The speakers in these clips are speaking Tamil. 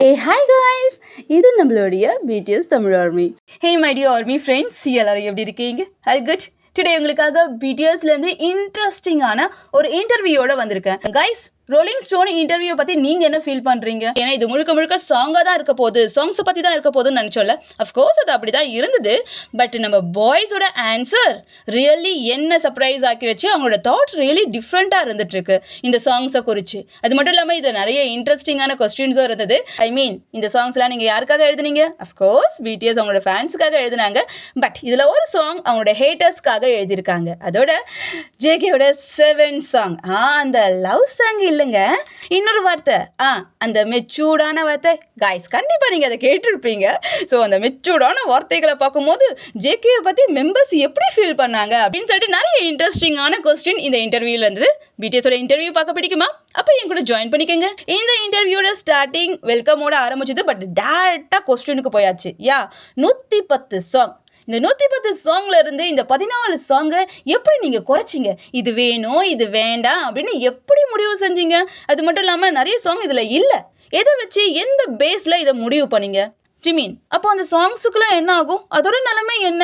ஹாய் காய்ஸ், இது நம்மளுடைய BTS Tamil army. Hey my dear army friends, எல்லாரும் எப்படி இருக்கீங்க? All good. டுடே உங்களுக்காக பிடிஎஸ்லேருந்து இன்ட்ரெஸ்டிங்கான ஒரு இன்டர்வியூவோட வந்திருக்கேன். கைஸ், ரோலிங் ஸ்டோன் இன்டர்வியூ பற்றி நீங்கள் என்ன ஃபீல் பண்ணுறீங்க? ஏன்னா இது முழுக்க முழுக்க சாங்காக தான் இருக்க போகுது, சாங்ஸை பற்றி தான் இருக்க போகுதுன்னு நினச்சோம்ல. அஃப்கோர்ஸ் அது அப்படி தான் இருந்தது. பட் நம்ம பாய்ஸோட ஆன்சர் ரியலி என்ன சர்ப்ரைஸ் ஆக்கிடுச்சு. அவங்களோட தாட் ரியலி டிஃப்ரெண்ட்டாக இருந்துகிட்ருக்கு இந்த சாங்ஸை குறித்து. அது மட்டும் இல்லாமல் இதில் நிறைய இன்ட்ரெஸ்டிங்கான கொஸ்டின்ஸும் இருந்தது. இந்த சாங்ஸ்லாம் நீங்கள் யாருக்காக எழுதுனீங்க? அஃப்கோர்ஸ் பிடிஎஸ் அவங்களோட ஃபேன்ஸுக்காக எழுதுனாங்க. பட் இதில் ஒரு சாங் அவங்களோட ஹேட்டர்ஸ்க்காக எழுதியிருக்காங்க. அதோட ஜேகேயோட 7 சாங், அந்த லவ் சாங் இல்லைங்க, இன்னொரு வார்த்தை, அந்த மெச்சூர்டான வார்த்தை. காய்ஸ், கண்டிப்பாக நீங்கள் அதை கேட்டிருப்பீங்க. ஸோ அந்த மெச்சூர்டான வார்த்தைகளை பார்க்கும்போது ஜேகேயை பற்றி மெம்பர்ஸ் எப்படி ஃபீல் பண்ணாங்க அப்படின்னு சொல்லிட்டு நிறைய இன்ட்ரெஸ்டிங்கான கொஸ்டின் இந்த இன்டர்வியூவில் இருந்தது. பிடிஎஸோட இன்டர்வியூ பார்க்க பிடிக்குமா? அப்போ என் கூட ஜாயின் பண்ணிக்கோங்க. இந்த இன்டர்வியூட ஸ்டார்டிங் வெல்கமோட ஆரம்பிச்சது. பட் டேரெக்டாக கொஸ்டினுக்கு போயாச்சு. 110 சாங். இந்த 110 சாங்ல இருந்து இந்த 14 சாங்கை எப்படி நீங்கள் குறைச்சிங்க? இது வேணும், இது வேண்டாம் அப்படின்னு எப்படி முடிவு செஞ்சீங்க? அது மட்டும் இல்லாமல் நிறைய சாங் இதில் இல்லை. எதை வச்சு, எந்த பேஸில் இதை முடிவு பண்ணீங்க? ஜிமீன், அப்போ அந்த சாங்ஸுக்குலாம் என்ன ஆகும்? அதோட நிலைமை என்ன?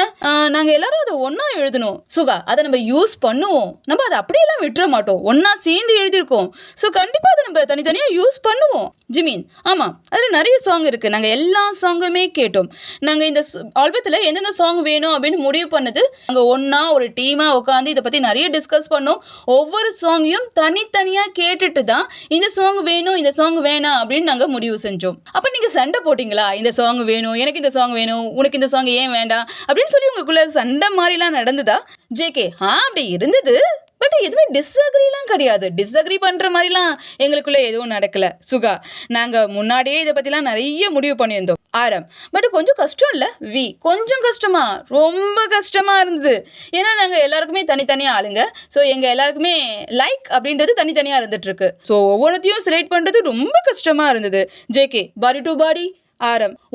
நாங்கள் எல்லாரும் அதை ஒன்றா எழுதணும். சுகா, அதை நம்ம யூஸ் பண்ணுவோம். நம்ம அதை அப்படியெல்லாம் விட்டுற மாட்டோம். ஒன்றா சேர்ந்து எழுதியிருக்கோம். ஸோ கண்டிப்பாக அதை நம்ம தனித்தனியாக யூஸ் பண்ணுவோம். ஜிமீன், ஆமாம், அதில் நிறைய சாங் இருக்குது. நாங்கள் எல்லா சாங்குமே கேட்டோம். நாங்கள் இந்த ஆல்பத்தில் எந்தெந்த சாங் வேணும் அப்படின்னு முடிவு பண்ணது. நாங்கள் ஒன்றா ஒரு டீமாக உட்காந்து இதை பற்றி நிறைய டிஸ்கஸ் பண்ணோம். ஒவ்வொரு சாங்கையும் தனித்தனியாக கேட்டுட்டு தான் இந்த சாங் வேணும், இந்த சாங் வேணாம் அப்படின்னு நாங்கள் முடிவு செஞ்சோம். அப்போ நீங்கள் சண்டை போட்டிங்களா? இந்த சாங் வேணும், எனக்கு இந்த சாங் வேணும், உனக்கு இந்த சாங் ஏன் வேண்டாம் அப்படின்னு சொல்லி உங்களுக்குள்ள சண்டை மாதிரிலாம் நடந்ததா? ஜேகே, அப்படி இருந்தது. பட் எதுவுமே டிஸ்அக்ரிலாம் கிடையாது. டிஸ்அக்ரி பண்ணுற மாதிரிலாம் எங்களுக்குள்ளே எதுவும் நடக்கலை. சுகா, நாங்கள் முன்னாடியே இதை பற்றிலாம் நிறைய முடிவு பண்ணியிருந்தோம். பட் கொஞ்சம் கஷ்டம் இல்லை? கொஞ்சம் கஷ்டமா? ரொம்ப கஷ்டமாக இருந்தது. ஏன்னா நாங்கள் எல்லாருக்குமே தனித்தனியாக ஆளுங்க. ஸோ எங்கள் எல்லாருக்குமே லைக் அப்படின்றது தனித்தனியாக இருந்துகிட்ருக்கு. ஸோ ஒவ்வொன்றத்தையும் செலக்ட் பண்ணுறது ரொம்ப கஷ்டமாக இருந்தது. JK, body to body.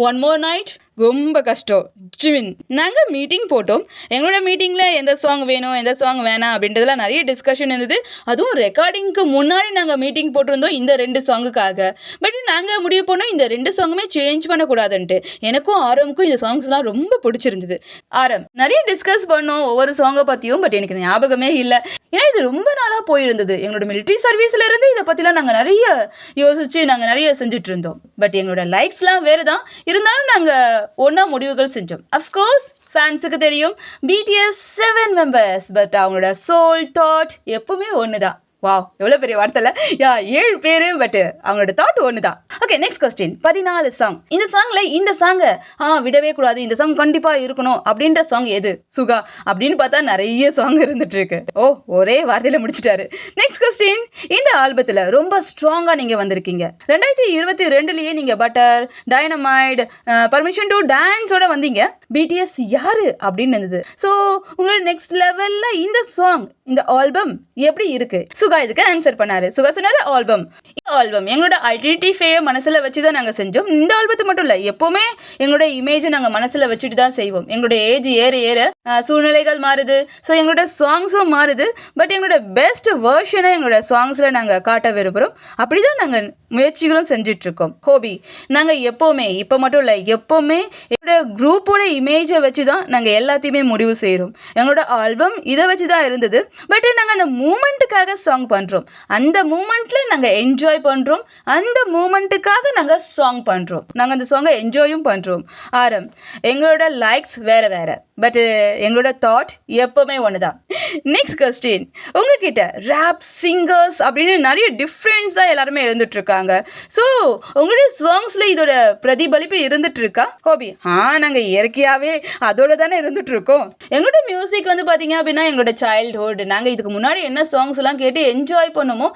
One more night, ரொம்ப கஷ்டம். ஜிமின், நாங்கள் மீட்டிங் போட்டோம். எங்களோட மீட்டிங்கில் எந்த சாங் வேணும், எந்த சாங் வேணாம் அப்படின்றதுலாம் நிறைய டிஸ்கஷன் இருந்தது. அதுவும் ரெக்கார்டிங்க்கு முன்னாடி நாங்கள் மீட்டிங் போட்டிருந்தோம் இந்த 2 சாங்குக்காக. பட் நாங்கள் முடிவு பண்ணோம் இந்த 2 சாங்குமே சேஞ்ச் பண்ணக்கூடாதுன்ட்டு. எனக்கும் ஆரமுக்கும் இந்த சாங்ஸ்லாம் ரொம்ப பிடிச்சிருந்தது. நிறைய டிஸ்கஸ் பண்ணோம் ஒவ்வொரு சாங்கை பற்றியும். பட் எனக்கு ஞாபகமே இல்லை. ஏன்னா இது ரொம்ப நாளாக போயிருந்தது. எங்களோட மிலிட்ரி சர்வீஸில் இருந்து இதை பற்றிலாம் நாங்கள் நிறைய யோசித்து நாங்கள் நிறைய செஞ்சுட்டு இருந்தோம். பட் எங்களோட லைக்ஸ்லாம் வேறு தான் இருந்தாலும் நாங்கள் ஒன்றா முடிவுகள் செஞ்சோம். அஃப்கோர்ஸ் ஃபேன்ஸுக்கு தெரியும் பிடிஎஸ் 7 மெம்பர்ஸ். பட் அவங்களோட சோல் தாட் எப்பவுமே ஒன்று தான். வாவ், எவ்வளோ பெரிய வார்த்தைல 7 பேர். பட் அவங்களோட தாட் ஒன்று தான். Okay, next question. 14 சாங். இந்த சாங்கில் இந்த சாங்கை விடவே கூடாது, இந்த சாங் கண்டிப்பாக இருக்கணும் அப்படின்ற சாங் எது? சுகா, அப்படின்னு பார்த்தா நிறைய சாங் இருந்துட்டு இருக்கு. ஒரே வார்த்தையில் முடிச்சுட்டாரு. Next question. இந்த ஆல்பத்தில் ரொம்ப ஸ்ட்ராங்காக நீங்கள் வந்திருக்கீங்க. 2022 நீங்கள் பட்டர், டைனமைட், பர்மிஷன் டு டான்ஸோட வந்தீங்க. பிடிஎஸ் யாரு அப்படின்னு இருந்தது. ஸோ உங்களோட நெக்ஸ்ட் லெவலில் இந்த சாங், இந்த ஆல்பம் எப்படி இருக்கு? சுகா இதுக்கு ஆன்சர் பண்ணாரு. சுகா சொன்னாரு ஆல்பம் எங்களோட ஐடென்டிஃபையை மனசில் வச்சு தான் நாங்கள் செஞ்சோம். இந்த ஆல்பத்தை மட்டும் இல்லை, எப்போவுமே எங்களோட இமேஜை நாங்கள் மனசில் வச்சுட்டு தான் செய்வோம். எங்களோட ஏஜ் ஏற ஏற சூழ்நிலைகள் மாறுது. ஸோ எங்களோட சாங்ஸும் மாறுது. பட் எங்களோட பெஸ்ட் வேர்ஷனை எங்களோட சாங்ஸில் நாங்கள் காட்ட விரும்புகிறோம். அப்படி தான் நாங்கள் முயற்சிகளும் செஞ்சிட்ருக்கோம். ஹோபி, நாங்கள் எப்போவுமே, இப்போ மட்டும் இல்லை, எப்போவுமே எங்களோட குரூப்போட இமேஜை வச்சு தான் நாங்கள் எல்லாத்தையுமே முடிவு செய்கிறோம். எங்களோட ஆல்பம் இதை வச்சு தான் இருந்தது. பட் நாங்கள் அந்த மூமெண்ட்டுக்காக சாங் பண்ணுறோம். அந்த மூமெண்ட்டில் நாங்கள் என்ஜாய் பண்ணுறோம். அந்த மூமெண்ட்டுக்காக நாங்கள் சாங் பண்ணுறோம். நாங்கள் அந்த சாங்கை என்ஜாயும் பண்ணுறோம். எங்களோட லைக்ஸ் வேறு வேறு. பட் எங்களோட தாட் எப்போவுமே ஒன்று தான். Next question. உங்ககிட்ட ரேப் சிங்கர்ஸ் அப்படின்னு நிறைய டிஃப்ரெண்ட்ஸாக எல்லாருமே இருந்துகிட்ருக்காங்க. ஸோ உங்களுடைய சாங்ஸில் இதோட பிரதிபலிப்பு இருந்துட்டு இருக்கா? ஹோபி, நாங்கள் இயற்கையாகவே அதோட தானே இருந்துகிட்ருக்கோம். எங்களோட மியூசிக் வந்து பார்த்தீங்க அப்படின்னா எங்களோட சைல்ட்ஹுட், நாங்கள் இதுக்கு முன்னாடி என்ன சாங்ஸ் எல்லாம் கேட்டு என்ஜாய் பண்ணுமோ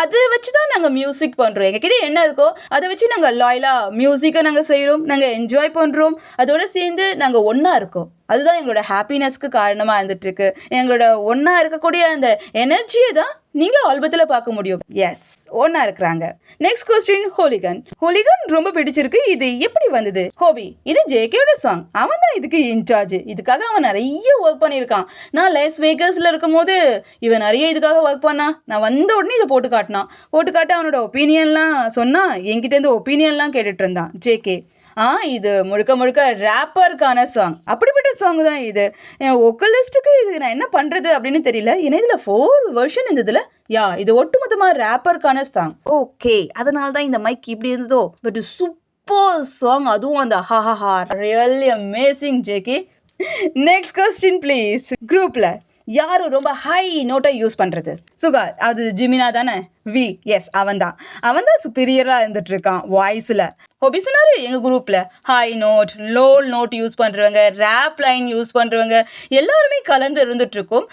அதை வச்சு தான் நாங்கள் மியூசிக் பண்ணுறோம். எங்ககிட்ட என்ன இருக்கோ அதை வச்சு நாங்கள் லாயலாக மியூசிக்கை நாங்கள் செய்கிறோம், நாங்கள் என்ஜாய் பண்ணுறோம். அதோடு சேர்ந்து நாங்கள் ஒன்றா இருக்கோம். அதுதான் எங்களோட ஹாப்பினஸ்க்கு காரணமாக இருந்துகிட்ருக்கு. எங்களோட ஒன்றா இருக்கக்கூடிய அந்த எனர்ஜியை தான் நீங்க ஆல்பத்தில் பார்க்க முடியும். எஸ், ஒன்னா இருக்கிறாங்க. Next question, ஹோலிகன். ஹோலிகன் ரொம்ப பிடிச்சிருக்கு. இது எப்படி வந்தது? ஹோபி. இது ஜேகேயோட சாங். அவன் தான் இதுக்கு இன்சார்ஜ். இதுக்காக அவன் நிறைய ஒர்க் பண்ணியிருக்கான். நான் லாஸ் வேகஸ்ல இருக்கும் போது இவன் நிறைய இதுக்காக ஒர்க் பண்ணா. நான் வந்த உடனே இதை போட்டு காட்ட அவனோட ஒப்பீனியன்லாம் சொன்னா, என்கிட்ட இருந்து ஒப்பீனியன்லாம் கேட்டுட்டு இருந்தான் ஜேகே. இது முழுக்க ரேப்பருக்கான சாங். அப்படிப்பட்ட சாங் தான் இது. ஒக்கலிஸ்ட்டுக்கு இது நான் என்ன பண்ணுறது அப்படின்னு தெரியல. ஏன்னா இதில் 4 வெர்ஷன் இருந்ததுல. இது ஒட்டுமொத்தமாக ரேப்பருக்கான சாங். ஓகே, அதனால தான் இந்த மைக் இப்படி இருந்ததோ. But super song. அதுவும் அந்த ஹஹஹா, really amazing JK. Next question please. குரூப்பில் யாரும் ரொம்ப ஹை நோட்டை யூஸ் பண்ணுறது? சுகா. அது ஜிமினா தானே? வி. எஸ், அவன் தான் சுப்பீரியராக இருந்துட்டு இருக்கான் வாய்ஸில். ஹொபிசனாரு எங்கள் குரூப்பில் high note, low note use பண்ணுறவங்க, ரேப் லைன் யூஸ் பண்ணுறவங்க எல்லாருமே கலந்து இருந்துகிட்ருக்கோம்.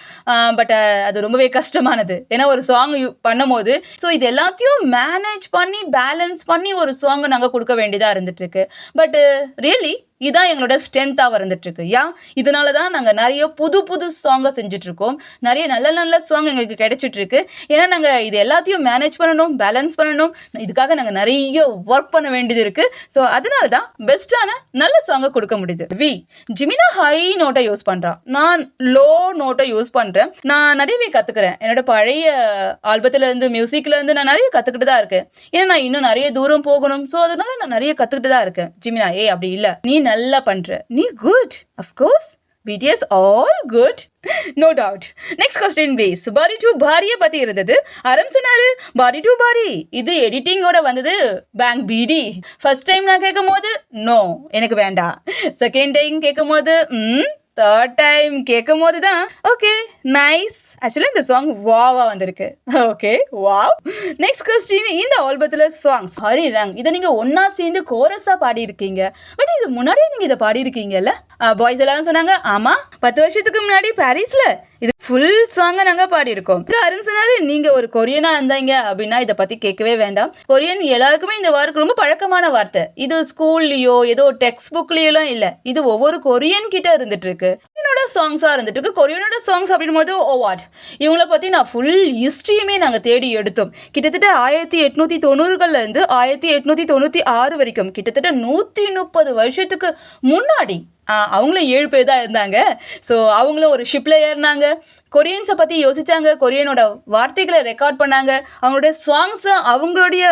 பட் அது ரொம்பவே கஷ்டமானது. ஏன்னா ஒரு சாங் பண்ணும் போது இது எல்லாத்தையும் மேனேஜ் பண்ணி பேலன்ஸ் பண்ணி ஒரு சாங்கை நாங்கள் கொடுக்க வேண்டியதாக இருந்துகிட்ருக்கு. பட் ரியலி இதுதான் எங்களோட ஸ்ட்ரென்த்தாக இருந்துகிட்ருக்கு. இதனால தான் நாங்கள் நிறைய புது சாங்கை செஞ்சிட்ருக்கோம். நிறைய நல்ல சாங் எங்களுக்கு கிடைச்சிட்ருக்கு. ஏன்னா நாங்கள் இது எல்லாத்தையும் மேனேஜ் பண்ணணும், பேலன்ஸ் பண்ணணும். இதுக்காக நாங்கள் நிறைய ஒர்க் பண்ண வேண்டியது இருக்குது. ஸோ அதனால தான் பெஸ்ட்டான நல்ல சாங்கை கொடுக்க முடியுது. ஜிமினா ஹை நோட்டை யூஸ் பண்ணுறான். நான் லோ நோட்டை யூஸ் பண்ணுறேன். நான் நிறையவே கற்றுக்கிறேன். என்னோட பழைய ஆல்பத்துலேருந்து, மியூசிக்லேருந்து நான் நிறைய கற்றுக்கிட்டு தான் இருக்கேன். ஏன்னா நான் இன்னும் நிறைய தூரம் போகணும். ஸோ அதனால நான் நிறைய கற்றுக்கிட்டு தான் இருக்கேன். ஜிமினா, அப்படி இல்லை, நீ நல்லா பண்ற, நீ good. Of course BTS all good, no doubt. Next question please. Body to body பத்தி இருந்தது. ஆரம்பிச்சனாரு body to body. இது எடிட்டிங்கோட வந்தது பேங்க் BD. ஃபர்ஸ்ட் டைம் நான் கேட்கும் போது நோ, எனக்கு வேண்டாம். செகண்ட் டைம் கேட்கும் போது தேர்ட் டைம் கேட்கும் போது தான் ஓகே நைஸ். ஆக்சுவலி இந்த சாங் வாவா வந்திருக்கு. Okay, wow. நெக்ஸ்ட் கொஸ்டின், இந்த ஆல்பத்தில் சாங்ஸ் ஹரி ரங் இதை நீங்கள் ஒன்றா சேர்ந்து கோரஸாக பாடியிருக்கீங்க. பட் இது முன்னாடியே நீங்கள் இதை பாடியிருக்கீங்கல்ல? பாய்ஸ் எல்லாரும் சொன்னாங்க ஆமாம், 10 வருஷத்துக்கு முன்னாடி பாரிஸில் இது ஃபுல் சாங்கை நாங்கள் பாடியிருக்கோம். அருண் சொன்னாரு நீங்கள் ஒரு கொரியனாக இருந்தாங்க அப்படின்னா இதை பற்றி கேட்கவே வேண்டாம். கொரியன் எல்லாருக்குமே இந்த வார்த்தை ரொம்ப பழக்கமான வார்த்தை. இது ஸ்கூல்லையோ ஏதோ டெக்ஸ்ட் புக்லேயோலாம் இல்லை. இது ஒவ்வொரு கொரியன் கிட்ட இருந்துட்டு இருக்கு. என்னோட சாங்ஸாக இருந்துட்டு இருக்கு. கொரியனோட சாங்ஸ் அப்படின் போது வாட் இவங்களை பற்றி நான் ஃபுல் ஹிஸ்ட்ரியுமே நாங்கள் தேடி எடுத்தோம். கிட்டத்தட்ட 1890களில் 1896 வரைக்கும், கிட்டத்தட்ட 130 வருஷத்துக்கு முன்னாடி அவங்களும் 7 பேர் தான் இருந்தாங்க. ஸோ அவங்களும் ஒரு ஷிப்பில் ஏறினாங்க. கொரியன்ஸை பற்றி யோசித்தாங்க. கொரியனோட வார்த்தைகளை ரெக்கார்ட் பண்ணாங்க. அவங்களுடைய சாங்ஸை அவங்களுடைய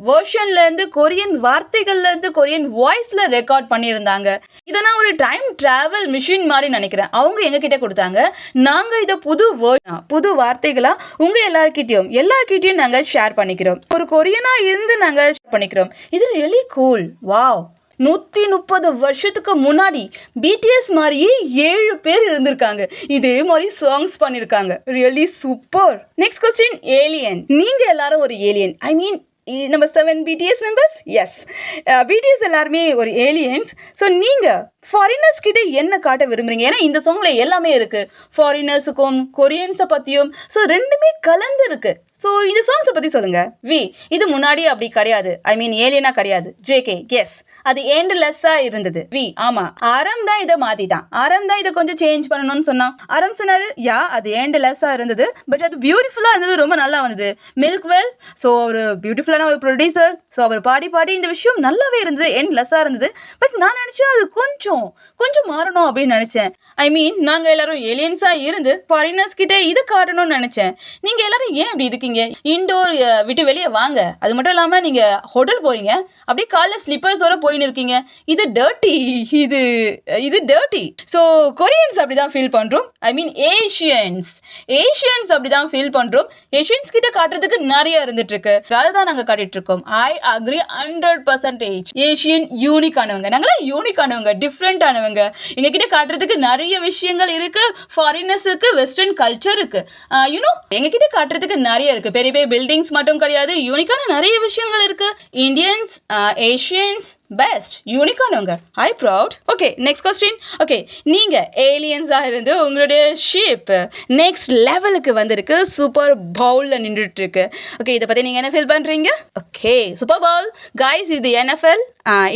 வேர்ஷன்லேருந்து, கொரியன் வார்த்தைகள்லேருந்து, கொரியன் வாய்ஸில் ரெக்கார்ட் பண்ணியிருந்தாங்க. இதை நான் ஒரு டைம் ட்ராவல் மிஷின் மாதிரி நினைக்கிறேன். அவங்க எங்ககிட்ட கொடுத்தாங்க. நாங்கள் இதை புது வார்த்தைகளாக உங்கள் எல்லார்கிட்டையும் நாங்கள் ஷேர் பண்ணிக்கிறோம். ஒரு கொரியனாக இருந்து நாங்கள் ஷேர் பண்ணிக்கிறோம். இது ரியலி கூல். வாவ். 130 வருஷத்துக்கு முன்னாடி BTS மாதிரியே 7 பேர் இருந்திருக்காங்க. இதே மாதிரி சாங்ஸ் பண்ணியிருக்காங்க. Really super. Next question, alien. நீங்கள் எல்லாரும் ஒரு ஏலியன். ஐ மீன் நம்ம 7 BTS மெம்பர்ஸ். எஸ், BTS எல்லாருமே ஒரு ஏலியன்ஸ். ஸோ நீங்கள் ஃபாரினர்ஸ் கிட்ட என்ன காட்ட விரும்புறீங்க? ஏன்னா இந்த சாங்ல எல்லாமே இருக்கு. ஃபாரினர்ஸுக்கும் கொரியன்ஸை பற்றியும். ஸோ ரெண்டுமே கலந்து இருக்கு. ஸோ இந்த சாங்ஸை பற்றி சொல்லுங்க. இது முன்னாடி அப்படி கிடையாது. ஐ மீன் ஏலியனா கிடையாது. JK, எஸ், அது எண்ட்லெஸ்ஸாக இருந்தது. ஆமாம், ஆரம் தான் இதை மாற்றிதான். ஆரம் தான் இதை கொஞ்சம் சேஞ்ச் பண்ணணும்னு சொன்னான். ஆரம் சொன்னாரு அது எண்ட்லெஸ்ஸாக இருந்தது. பட் அது பியூட்டிஃபுல்லாக இருந்தது. ரொம்ப நல்லா வந்தது. மில்க்வெல், ஸோ ஒரு பியூட்டிஃபுல்லான ஒரு ப்ரொடியூசர். ஸோ அவர் பாடி இந்த விஷயம் நல்லாவே இருந்தது. எண்ட்லெஸ்ஸாக இருந்தது. பட் நான் நினச்சேன் அது கொஞ்சம் மாறணும் அப்படின்னு நினச்சேன். ஐ மீன் நாங்கள் எல்லாரும் ஏலியன்ஸாக இருந்து ஃபாரினர்ஸ் கிட்டே இது காட்டணும்னு நினச்சேன். நீங்கள் எல்லாரும் ஏன் இப்படி இருக்கீங்க? இன்டோர் விட்டு வெளியே வாங்க. அது மட்டும் இல்லாமல் நீங்கள் ஹோட்டல் போகிறீங்க, அப்படியே காலைல ஸ்லிப்பர்ஸோட போயின்னு இருக்கீங்க. இது டர்ட்டி. இது டர்ட்டி. ஸோ கொரியன்ஸ் அப்படி தான் ஃபீல் பண்ணுறோம். ஐ மீன் ஏஷியன்ஸ் அப்படி தான் ஃபீல் பண்ணுறோம். ஏஷியன்ஸ் கிட்ட காட்டுறதுக்கு நிறைய இருந்துட்டு இருக்கு. அதை தான் நாங்கள் காட்டிட்டு இருக்கோம். I agree 100%. ஏஷியன் யூனிக் ஆனவங்க. நாங்களாம் யூனிக் ஆனவங்க, டிஃப்ரெண்ட் ஆனவங்க. எங்ககிட்ட காட்டுறதுக்கு நிறைய விஷயங்கள் இருக்கு. ஃபாரினர்ஸுக்கு வெஸ்டர்ன் கல்ச்சர் இருக்கு. எங்ககிட்ட காட்டுறதுக்கு நிறைய இருக்கு. பெரிய பெரிய பில்டிங்ஸ் மட்டும் கிடையாது. யூனிக்கான நிறைய விஷயங்கள் இருக்கு. இந்தியன்ஸ், ஏஷியன்ஸ், பெஸ்ட் யூனிக்கானவங்க I proud. Okay next question. Okay நீங்கள் ஏலியன்ஸாக இருந்து உங்களுடைய ஷிப் நெக்ஸ்ட் லெவலுக்கு வந்திருக்கு, சூப்பர் பவுலில் நின்றுட்டு இருக்கு. ஓகே இதை பற்றி நீங்கள் என்ன ஃபீல் பண்ணுறீங்க? ஓகே சூப்பர் பவுல் கைஸ், இது NFL.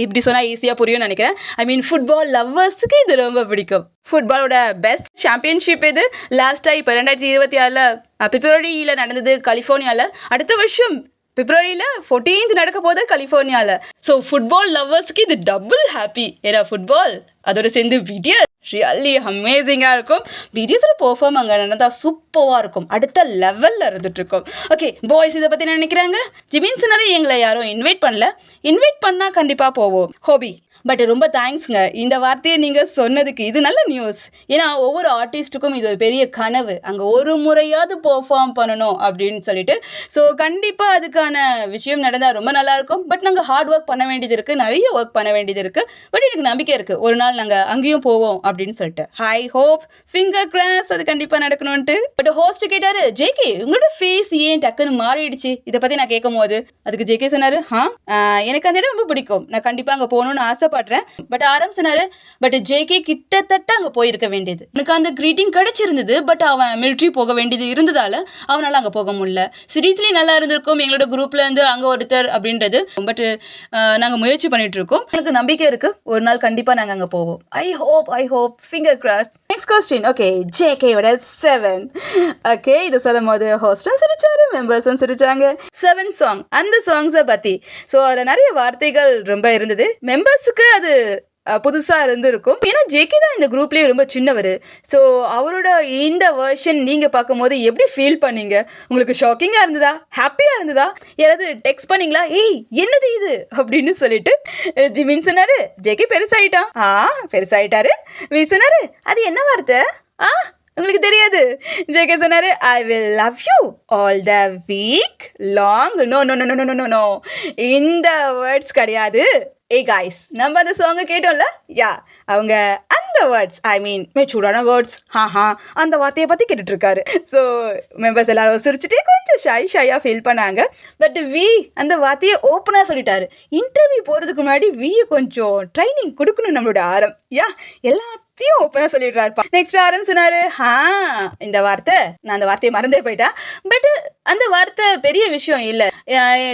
இப்படி சொன்னால் ஈஸியாக புரியும்னு நினைக்கிறேன். ஐ மீன் ஃபுட்பால் லவ்வர்ஸுக்கு இது ரொம்ப பிடிக்கும். ஃபுட்பாலோட பெஸ்ட் சாம்பியன்ஷிப் இது. லாஸ்ட்டாக இப்போ 2026 பிப்ரவரியில் நடந்தது கலிஃபோர்னியாவில். அடுத்த வருஷம் பிப்ரவரியில் 14th நடக்க போகுது கலிஃபோர்னியாவில். ஸோ ஃபுட்பால் லவ்வர்ஸ்க்கு இது டபுள் ஹாப்பி. ஏன்னா ஃபுட்பால் அதோட சேர்ந்து பிடிஎஸ் ரியலி அமேசிங்காக இருக்கும். பிடிஎஸோட பெர்ஃபார்ம் அங்கே நடந்தால் சூப்பராக இருக்கும், அடுத்த லெவலில் இருந்துகிட்ருக்கும். ஓகே பாய்ஸ் இதை பற்றி நினைக்கிறாங்க. ஜிமின் சொன்னாரு எங்களை யாரும் இன்வைட் பண்ணல, இன்வைட் பண்ணால் கண்டிப்பாக போவோம். ஹோபி பட் ரொம்ப தேங்க்ஸ்ங்க இந்த வார்த்தையை நீங்கள் சொன்னதுக்கு. இது நல்ல நியூஸ். ஏன்னா ஒவ்வொரு ஆர்டிஸ்ட்டுக்கும் இது ஒரு பெரிய கனவு, அங்கே ஒரு முறையாவது பெர்ஃபார்ம் பண்ணணும் அப்படின்னு சொல்லிட்டு. ஸோ கண்டிப்பாக அதுக்கான விஷயம் நடந்தால் ரொம்ப நல்லாயிருக்கும். பட் நாங்கள் ஹார்ட் ஒர்க் பண்ண வேண்டியது இருக்குது, நிறைய ஒர்க் பண்ண வேண்டியது இருக்குது. பட் எனக்கு நம்பிக்கை இருக்குது ஒரு நாள் நாங்கள் அங்கேயும் போவோம் அப்படின்னு சொல்லிட்டு. ஹை ஹோப், ஃபிங்கர் கிராஸ் அது கண்டிப்பாக நடக்கணும்ன்ட்டு. பட் ஹோஸ்ட் கேட்டார், ஜேகே உங்களோட ஃபேஸ் ஏன் டக்குன்னு மாறிடுச்சு? இதை பற்றி நான் கேட்கும் போது அதுக்கு ஜேகே சொன்னார், எனக்கு அந்த இடம் ரொம்ப பிடிக்கும், நான் கண்டிப்பாக அங்கே போகணுன்னு ஆசைப்படுறேன். பட் ஆரம்பிச்சினாரு, பட் ஜேகே கிட்டத்தட்ட அங்கே போயிருக்க வேண்டியது. எனக்கு அந்த கிரீட்டிங் கிடைச்சிருந்தது, பட் அவன் மிலிட்ரி போக வேண்டியது இருந்ததால் அவனால் அங்கே போக முடியல. சீரியஸ்லி நல்லா இருந்திருக்கும் எங்களோட குரூப்ல இருந்து அங்கே ஒருத்தர் அப்படின்றது. பட் நாங்கள் முயற்சி பண்ணிட்டு இருக்கோம். எனக்கு நம்பிக்கை இருக்கு ஒரு நாள் கண்டிப்பாக நாங்கள் அங்கே போவோம். I hope finger cross. Next question. Okay ஜேகேவோட 7. ஓகே இதை சொல்லும் போது ஹோஸ்டும் சிரிச்சாரு, மெம்பர்ஸும் சிரிச்சாங்க. 7 சாங், அந்த சாங்ஸை பற்றி. ஸோ அதில் நிறைய வார்த்தைகள் ரொம்ப இருந்தது. மெம்பர்ஸுக்கு அது புதுசாக இருந்திருக்கும். ஏன்னா ஜேகே தான் இந்த குரூப்லேயே ரொம்ப சின்னவர். ஸோ அவரோட இந்த வெர்ஷன் நீங்கள் பார்க்கும்போது எப்படி ஃபீல் பண்ணீங்க? உங்களுக்கு ஷாக்கிங்காக இருந்ததா, ஹாப்பியாக இருந்ததா? யாராவது டெக்ஸ்ட் பண்ணீங்களா, ஏய் என்னது இது அப்படின்னு சொல்லிட்டு? ஜிமின் சொன்னாரு ஜேகே பெருசாயிட்டான். பெருசாயிட்டாரு. வி சொன்னாரு அது என்ன வார்த்தை? உங்களுக்கு தெரியாது. ஜேகே சொன்னாரு I will love you all the week long. No இந்த வேர்ட்ஸ் கிடையாது. காய்ஸ் நம்ம அந்த சாங்கை கேட்டோம்ல, அவங்க அந்த வேர்ட்ஸ் ஐ மீன் மெச்சூரான வேர்ட்ஸ் அந்த வார்த்தையை பற்றி கேட்டுட்ருக்காரு. ஸோ மெம்பர்ஸ் எல்லாரும் சிரிச்சுட்டே கொஞ்சம் ஷையாக ஃபீல் பண்ணாங்க. பட் வி அந்த வார்த்தையை ஓப்பனாக சொல்லிட்டாரு. இன்டர்வியூ போகிறதுக்கு முன்னாடி வியை கொஞ்சம் ட்ரைனிங் கொடுக்கணும் நம்மளோட ஆரம். எல்லாத்தையும் ஓப்பனாக சொல்லிடுறாருப்பா. நெக்ஸ்ட் ஆரம் சொன்னாரு இந்த வார்த்தை நான் அந்த வார்த்தையை மறந்தே போயிட்டேன். பட் அந்த வார்த்தை பெரிய விஷயம் இல்லை.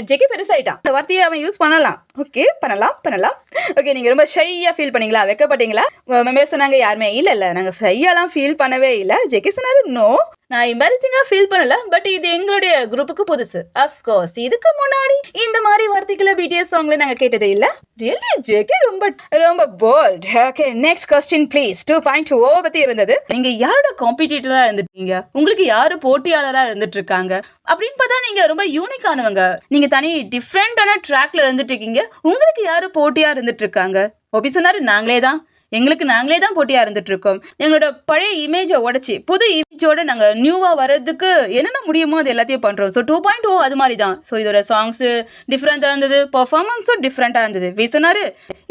ஜேகே பெருசாயிட்டான், அந்த வார்த்தையை அவன் யூஸ் பண்ணலாம். ஓகே பண்ணலாம். ஓகே நீங்கள் ரொம்ப ஷையாக ஃபீல் பண்ணீங்களா, வெக்கப்பட்டீங்களா? மெம்பர்ஸ் சொன்னாங்க யாருமே இல்லை நாங்கள் ஷையாலாம் ஃபீல் பண்ணவே இல்லை. ஜேகே சொன்னாரு நோ நான் எம்பாரசிங்காக ஃபீல் பண்ணல, பட் இது எங்களுடைய குரூப்புக்கு புதுசு. அஃப்கோர்ஸ் இதுக்கு முன்னாடி இந்த மாதிரி வார்த்தைகளை பிடிஎஸ் சாங்ல நாங்கள் கேட்டதே இல்லை. ரியலி ஜேகே ரொம்ப bold. Okay next question please. 2.2 பற்றி இருந்தது. நீங்கள் யாரோட காம்படிட்டராக இருந்துட்டீங்க, உங்களுக்கு யாரு போட்டியாளராக இருந்துட்டு இருக்காங்க அப்படின்னு பார்த்தா நீங்கள் ரொம்ப யூனிக்கானவங்க. நீங்கள் தனி டிஃப்ரெண்டான ட்ராக்ல இருந்துட்டு இருக்கீங்க. உங்களுக்கு யாரு போட்டியாக இருந்துட்டு இருக்காங்க? ஓபி சொன்னாரு நாங்களே தான் போட்டியாக இருந்துட்டு இருக்கோம். எங்களோட பழைய இமேஜை உடச்சி புது இமேஜோட நாங்கள் நியூவாக வர்றதுக்கு என்னென்ன முடியுமோ அது எல்லாத்தையும் பண்ணுறோம். ஸோ 2.0 அது மாதிரி தான். ஸோ இதோட சாங்ஸு டிஃப்ரெண்ட்டாக இருந்தது, பர்ஃபார்மன்ஸும் டிஃப்ரெண்ட்டாக இருந்தது. வி சொன்னார்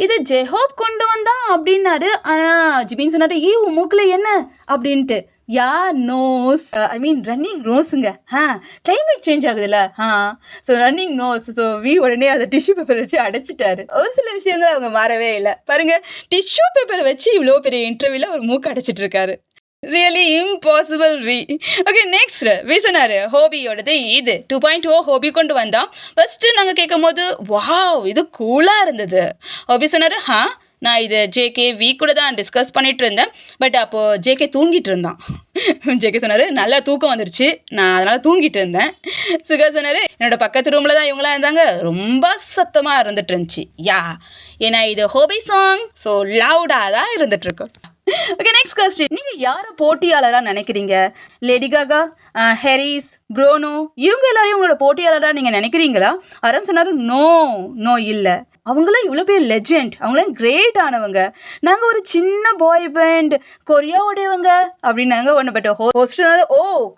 இது ஜெஹோப் கொண்டு வந்தான் அப்படின்னாரு. ஆனால் ஜிமின் சொன்னார் உன் மூக்கில் என்ன அப்படின்ட்டு. நோஸ் ஐ மீன் ரன்னிங் நோஸுங்க. கிளைமேட் சேஞ்ச் ஆகுதுல்ல, so running nose. So we உடனே அதை டிஷ்யூ பேப்பர் வச்சு அடைச்சிட்டாரு. ஒரு சில விஷயங்கள் அவங்க மாறவே இல்லை. பாருங்க, டிஷ்யூ பேப்பரை வச்சு இவ்வளோ பெரிய இன்டர்வியூவில் ஒரு மூக்கு அடைச்சிட்டு இருக்காரு. Really impossible V. Okay next V சொன்னார் ஹோபியோடது இது 2.0 ஹோபி கொண்டு வந்தான். ஃபஸ்ட்டு நாங்கள் கேட்கும் போது வாவ் இது கூலாக இருந்தது. ஹோபி சொன்னார் நான் இது ஜேகே வி கூட தான் டிஸ்கஸ் பண்ணிகிட்டு இருந்தேன். பட் அப்போது ஜேகே தூங்கிட்டு இருந்தான். ஜேகே சொன்னார் நல்லா தூக்கம் வந்துருச்சு, நான் அதனால் தூங்கிட்டு இருந்தேன். சுகா சொன்னார் என்னோடய பக்கத்து ரூமில் தான் இவங்களாம் இருந்தாங்க, ரொம்ப சத்தமாக இருந்துட்டு இருந்துச்சு. ஏன்னா இது ஹோபி சாங், ஸோ லவுடாக தான் இருந்துகிட்ருக்கோம். Okay next question. நீங்கள் யாரை போட்டியாளராக நினைக்கிறீங்க? லேடி காகா, ஹாரிஸ், ப்ரோனோ இவங்க எல்லாரையும் உங்களோட போட்டியாளராக நீங்கள் நினைக்கிறீங்களா? அரம் சொன்னார் நோ இல்லை, அவங்களாம் இவ்வளோ பேர் லெஜெண்ட், அவங்களாம் கிரேட் ஆனவங்க. நாங்கள் ஒரு சின்ன பாய் பேண்ட் கொரியாவுடையவங்க அப்படின்னாங்க. ஒன்று பட் ஹோஸ்ட்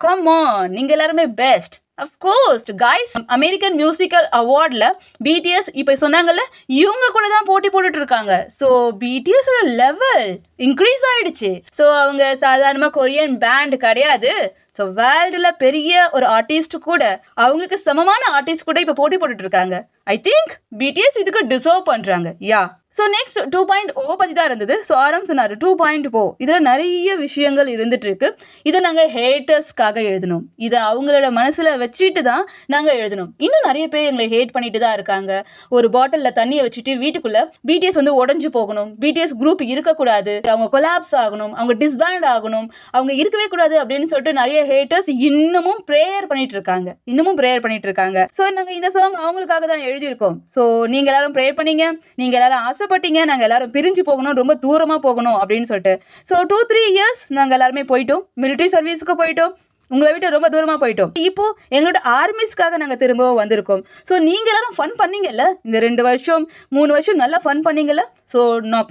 கம் ஆன் நீங்கள் எல்லாருமே best. Of course guys, American musical அவார்டில் பிடிஎஸ் இப்போ சொன்னாங்கல்ல இவங்க கூட தான் போட்டி போட்டுட்டு இருக்காங்க. ஸோ பிடிஎஸோட லெவல் இன்க்ரீஸ் ஆயிடுச்சு. ஸோ அவங்க சாதாரணமாக கொரியன் பேண்ட் கிடையாது, ஸோ வேர்ல்டுல பெரிய ஒரு ஆர்டிஸ்ட் கூட அவங்களுக்கு சமமான ஆர்டிஸ்ட் கூட இப்போ போட்டி போட்டுட்டு இருக்காங்க. ஐ திங்க் பிடிஎஸ் இதுக்கு டிசர்வ் பண்றாங்க. யா. ஸோ நெக்ஸ்ட் 2.0 பற்றி தான் இருந்தது. ஸோ சொன்னார் 2.0 இதில் நிறைய விஷயங்கள் இருந்துட்டு இருக்கு. இதை நாங்கள் ஹேட்டர்ஸ்க்காக எழுதணும். இதை அவங்களோட மனசில் வச்சுட்டு தான் நாங்கள் எழுதணும். இன்னும் நிறைய பேர் எங்களை ஹேட் பண்ணிட்டு தான் இருக்காங்க. ஒரு பாட்டிலில் தண்ணியை வச்சுட்டு வீட்டுக்குள்ளே பிடிஎஸ் உடஞ்சு போகணும், பிடிஎஸ் குரூப் இருக்கக்கூடாது, அவங்க கொலாப்ஸ் ஆகணும், அவங்க டிஸ்பேண்ட் ஆகணும், அவங்க இருக்கவே கூடாது அப்படின்னு சொல்லிட்டு நிறைய ஹேட்டர்ஸ் இன்னமும் ப்ரேயர் பண்ணிட்டு இருக்காங்க. ஸோ நாங்கள் இந்த சாங் அவங்களுக்காக தான் எழுதியிருக்கோம். ஸோ நீங்கள் எல்லாரும் ப்ரேயர் பண்ணீங்க, நீங்கள் எல்லாரும் ஆசைப்பட்டீங்க நாங்கள் எல்லாரும் பிரிஞ்சு போகணும், ரொம்ப தூரமாக போகணும் அப்படின்னு சொல்லிட்டு. ஸோ 2-3 இயர்ஸ் நாங்கள் எல்லாருமே போயிட்டோம், மிலிட்ரி சர்வீஸுக்கு போயிட்டோம், உங்களை விட்டு ரொம்ப தூரமாக போயிட்டோம். இப்போ எங்களோட ஆர்மிஸ்க்காக நாங்கள் திரும்பவும் வந்திருக்கோம். ஸோ நீங்கள் எல்லாரும் ஃபன் பண்ணீங்கல்ல, இந்த 2 வருஷம் 3 வருஷம் நல்லா ஃபன் பண்ணீங்கல்ல. ஸோ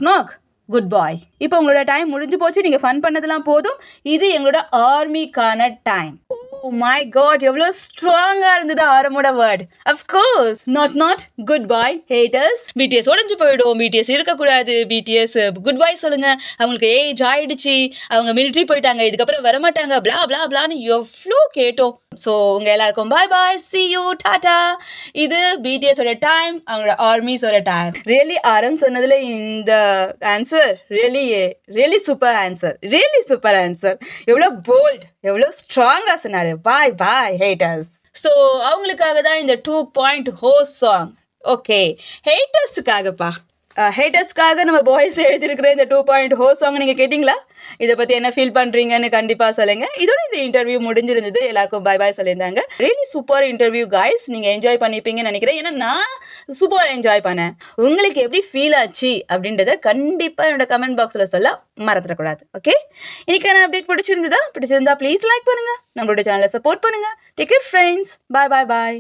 நாக் குட் பாய். இப்போ உங்களோட டைம் முடிஞ்சு போச்சு, நீங்கள் ஃபன் பண்ணதெல்லாம் போதும். இது எங்களோட ஆர்மிக்கான டைம். ஓ மை காட், எவ்வளோ ஸ்ட்ராங்காக இருந்தது ஆரமோட word. Of course not goodbye haters. BTS உடஞ்சு போயிடும், பிடிஎஸ் இருக்கக்கூடாது, பிடிஎஸ் குட் பாய் சொல்லுங்க, அவங்களுக்கு ஏஜ் ஆயிடுச்சு, அவங்க மிலிட்ரி போயிட்டாங்க, இதுக்கப்புறம் வரமாட்டாங்க, பிளா பிளா பிளான்னு எவ்வளோ கேட்டோம். ஸோ உங்கள் எல்லாருக்கும் பாய் பாய், see you, டாடா. இது பிடிஎஸோட டைம், அவங்களோட ஆர்மிஸோட டைம். ரியலி சொன்னதில் இந்த ஆன்சர் ரியலி சூப்பர் ஆன்சர். எவ்வளோ போல்ட், எவ்வளோ ஸ்ட்ராங்காக சொன்னார். பாய் பாய் ஹேட்டர்ஸ். ஸோ அவங்களுக்காக தான் இந்த 2.0 சாங். ஓகே, ஹேட்டர்ஸ்க்காக நம்ம பாய்ஸ் எழுதியிருக்கிற இந்த 2.0 சாங் நீங்கள் கேட்டிங்களா? இதை பற்றி என்ன ஃபீல் பண்ணுறீங்கன்னு கண்டிப்பாக சொல்லுங்கள். இதோட இந்த இன்டர்வியூ முடிஞ்சிருந்தது. எல்லாருக்கும் பாய் பாய் சொல்லியிருந்தாங்க. Really super interview guys. நீங்கள் என்ஜாய் பண்ணிப்பீங்கன்னு நினைக்கிறேன். ஏன்னா நான் சூப்பராக என்ஜாய் பண்ணேன். உங்களுக்கு எப்படி ஃபீல் ஆச்சு அப்படின்றத கண்டிப்பாக என்னோட கமெண்ட் பாக்ஸில் சொல்ல மறந்துடக்கூடாது. ஓகே, இன்னைக்கான அப்டேட் பிடிச்சிருந்தா ப்ளீஸ் லைக் பண்ணுங்கள், நம்மளோட சேனலை சப்போர்ட் பண்ணுங்கள். Take care friends. Bye bye பாய்.